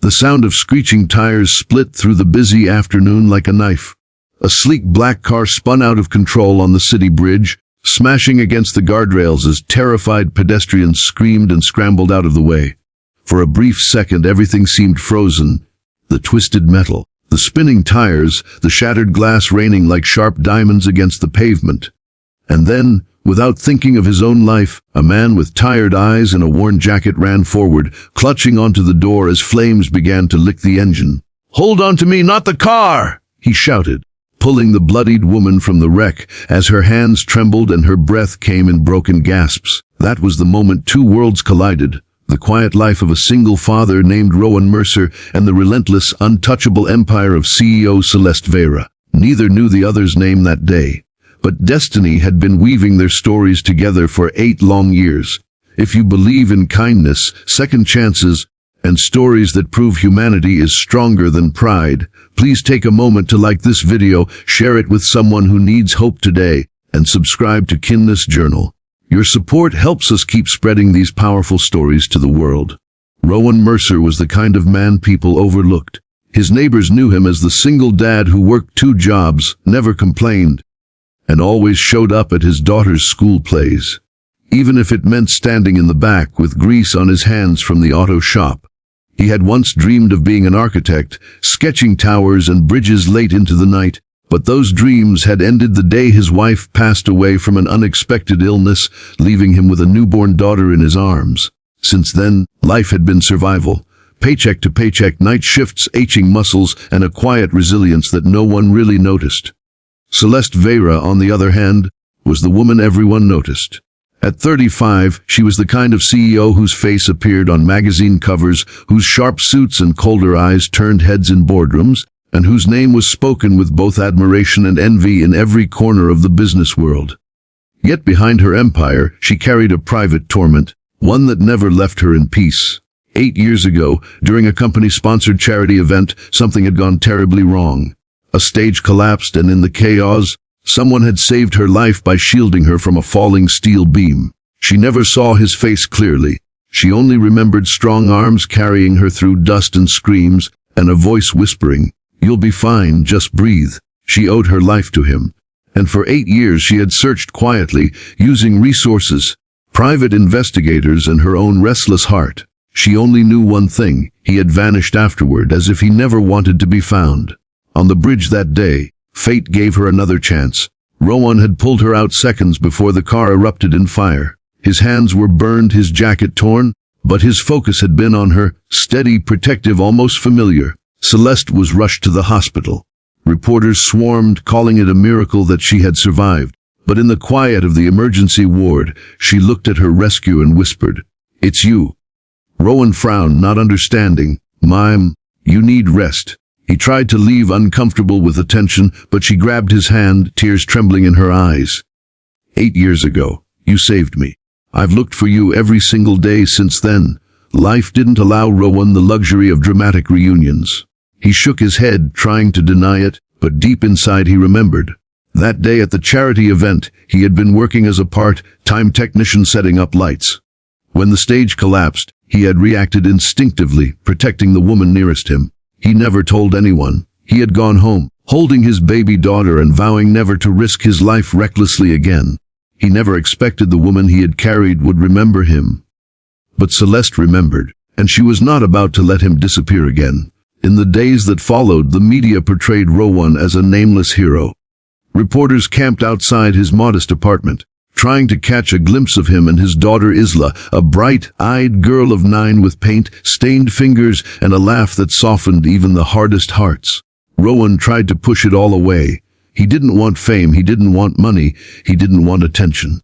The sound of screeching tires split through the busy afternoon like a knife. A sleek black car spun out of control on the city bridge, smashing against the guardrails as terrified pedestrians screamed and scrambled out of the way. For a brief second, everything seemed frozen. The twisted metal, the spinning tires, the shattered glass raining like sharp diamonds against the pavement. And then, without thinking of his own life, a man with tired eyes and a worn jacket ran forward, clutching onto the door as flames began to lick the engine. "Hold on to me, not the car!" he shouted, pulling the bloodied woman from the wreck as her hands trembled and her breath came in broken gasps. That was the moment two worlds collided. The quiet life of a single father named Rowan Mercer and the relentless, untouchable empire of CEO Celeste Veyra. Neither knew the other's name that day, but destiny had been weaving their stories together for 8 long years. If you believe in kindness, second chances, and stories that prove humanity is stronger than pride, please take a moment to like this video, share it with someone who needs hope today, and subscribe to Kindness Journal. Your support helps us keep spreading these powerful stories to the world. Rowan Mercer was the kind of man people overlooked. His neighbors knew him as the single dad who worked 2 jobs, never complained, and always showed up at his daughter's school plays, even if it meant standing in the back with grease on his hands from the auto shop. He had once dreamed of being an architect, sketching towers and bridges late into the night, but those dreams had ended the day his wife passed away from an unexpected illness, leaving him with a newborn daughter in his arms. Since then, life had been survival, paycheck to paycheck, night shifts, aching muscles, and a quiet resilience that no one really noticed. Celeste Veyra, on the other hand, was the woman everyone noticed. At 35, she was the kind of CEO whose face appeared on magazine covers, whose sharp suits and colder eyes turned heads in boardrooms, and whose name was spoken with both admiration and envy in every corner of the business world. Yet behind her empire, she carried a private torment, one that never left her in peace. 8 years ago, during a company-sponsored charity event, something had gone terribly wrong. A stage collapsed, and in the chaos, someone had saved her life by shielding her from a falling steel beam. She never saw his face clearly. She only remembered strong arms carrying her through dust and screams, and a voice whispering, "You'll be fine, just breathe." She owed her life to him, and for 8 years she had searched quietly, using resources, private investigators, and her own restless heart. She only knew one thing: he had vanished afterward, as if he never wanted to be found. On the bridge that day, fate gave her another chance. Rowan had pulled her out seconds before the car erupted in fire. His hands were burned, his jacket torn, but his focus had been on her, steady, protective, almost familiar. Celeste was rushed to the hospital. Reporters swarmed, calling it a miracle that she had survived. But in the quiet of the emergency ward, she looked at her rescue and whispered, "It's you." Rowan frowned, not understanding. "Ma'am, you need rest." He tried to leave, uncomfortable with the tension, but she grabbed his hand, tears trembling in her eyes. "8 years ago, you saved me. I've looked for you every single day since then." Life didn't allow Rowan the luxury of dramatic reunions. He shook his head, trying to deny it, but deep inside he remembered. That day at the charity event, he had been working as a part-time technician setting up lights. When the stage collapsed, he had reacted instinctively, protecting the woman nearest him. He never told anyone. He had gone home, holding his baby daughter and vowing never to risk his life recklessly again. He never expected the woman he had carried would remember him. But Celeste remembered, and she was not about to let him disappear again. In the days that followed, the media portrayed Rowan as a nameless hero. Reporters camped outside his modest apartment, trying to catch a glimpse of him and his daughter Isla, a bright-eyed girl of 9 with paint-stained fingers and a laugh that softened even the hardest hearts. Rowan tried to push it all away. He didn't want fame, he didn't want money, he didn't want attention.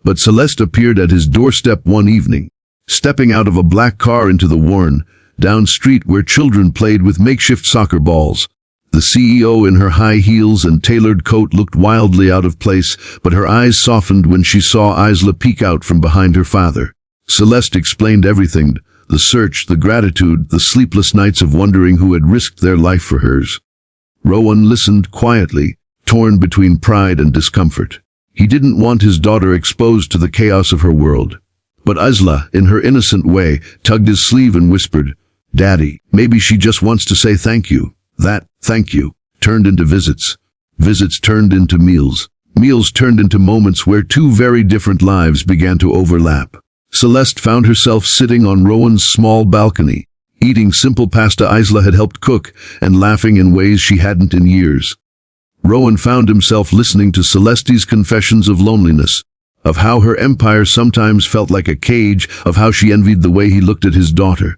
But Celeste appeared at his doorstep one evening, stepping out of a black car into the worn, down street where children played with makeshift soccer balls. The CEO in her high heels and tailored coat looked wildly out of place, but her eyes softened when she saw Isla peek out from behind her father. Celeste explained everything: the search, the gratitude, the sleepless nights of wondering who had risked their life for hers. Rowan listened quietly, torn between pride and discomfort. He didn't want his daughter exposed to the chaos of her world. But Isla, in her innocent way, tugged his sleeve and whispered, Daddy, maybe she just wants to say thank you. That thank you turned into visits. Visits turned into meals. Meals turned into moments where two very different lives began to overlap. Celeste found herself sitting on Rowan's small balcony, eating simple pasta Isla had helped cook and laughing in ways she hadn't in years. Rowan found himself listening to Celeste's confessions of loneliness, of how her empire sometimes felt like a cage, of how she envied the way he looked at his daughter.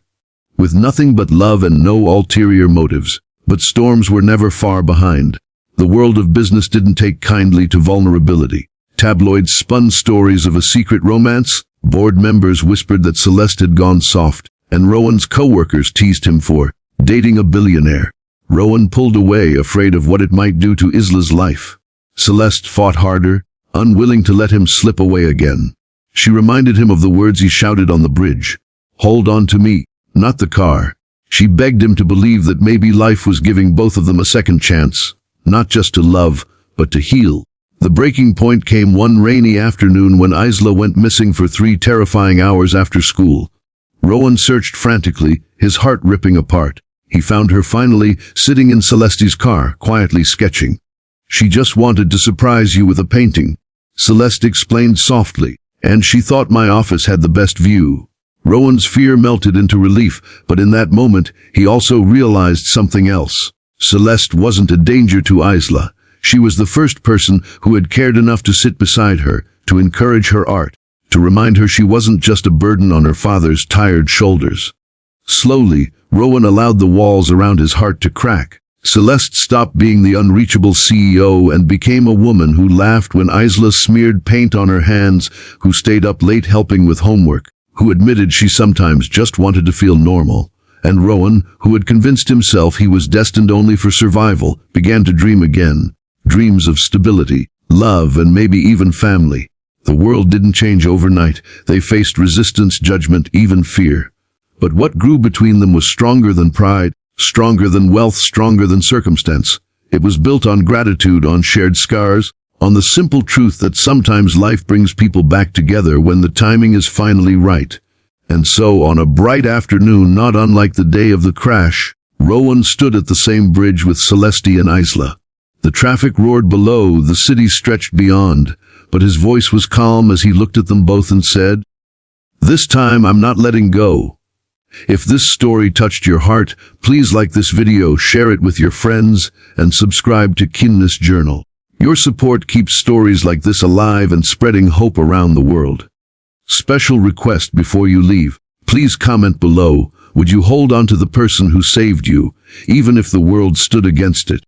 With nothing but love and no ulterior motives. But storms were never far behind. The world of business didn't take kindly to vulnerability. Tabloids spun stories of a secret romance, board members whispered that Celeste had gone soft, and Rowan's co-workers teased him for dating a billionaire. Rowan pulled away, afraid of what it might do to Isla's life. Celeste fought harder, unwilling to let him slip away again. She reminded him of the words he shouted on the bridge. Hold on to me, not the car. She begged him to believe that maybe life was giving both of them a second chance, not just to love, but to heal. The breaking point came one rainy afternoon when Isla went missing for 3 terrifying hours after school. Rowan searched frantically, his heart ripping apart. He found her finally sitting in Celeste's car, quietly sketching. She just wanted to surprise you with a painting, Celeste explained softly, and she thought my office had the best view. Rowan's fear melted into relief, but in that moment, he also realized something else. Celeste wasn't a danger to Isla. She was the first person who had cared enough to sit beside her, to encourage her art, to remind her she wasn't just a burden on her father's tired shoulders. Slowly, Rowan allowed the walls around his heart to crack. Celeste stopped being the unreachable CEO and became a woman who laughed when Isla smeared paint on her hands, who stayed up late helping with homework, who admitted she sometimes just wanted to feel normal. And Rowan, who had convinced himself he was destined only for survival, began to dream again. Dreams of stability, love, and maybe even family. The world didn't change overnight. They faced resistance, judgment, even fear. But what grew between them was stronger than pride, stronger than wealth, stronger than circumstance. It was built on gratitude, on shared scars, on the simple truth that sometimes life brings people back together when the timing is finally right. And so, on a bright afternoon not unlike the day of the crash, Rowan stood at the same bridge with Celeste and Isla. The traffic roared below, the city stretched beyond, but his voice was calm as he looked at them both and said, "This time I'm not letting go." If this story touched your heart, please like this video, share it with your friends, and subscribe to Kindness Journal. Your support keeps stories like this alive and spreading hope around the world. Special request before you leave. Please comment below, would you hold on to the person who saved you, even if the world stood against it?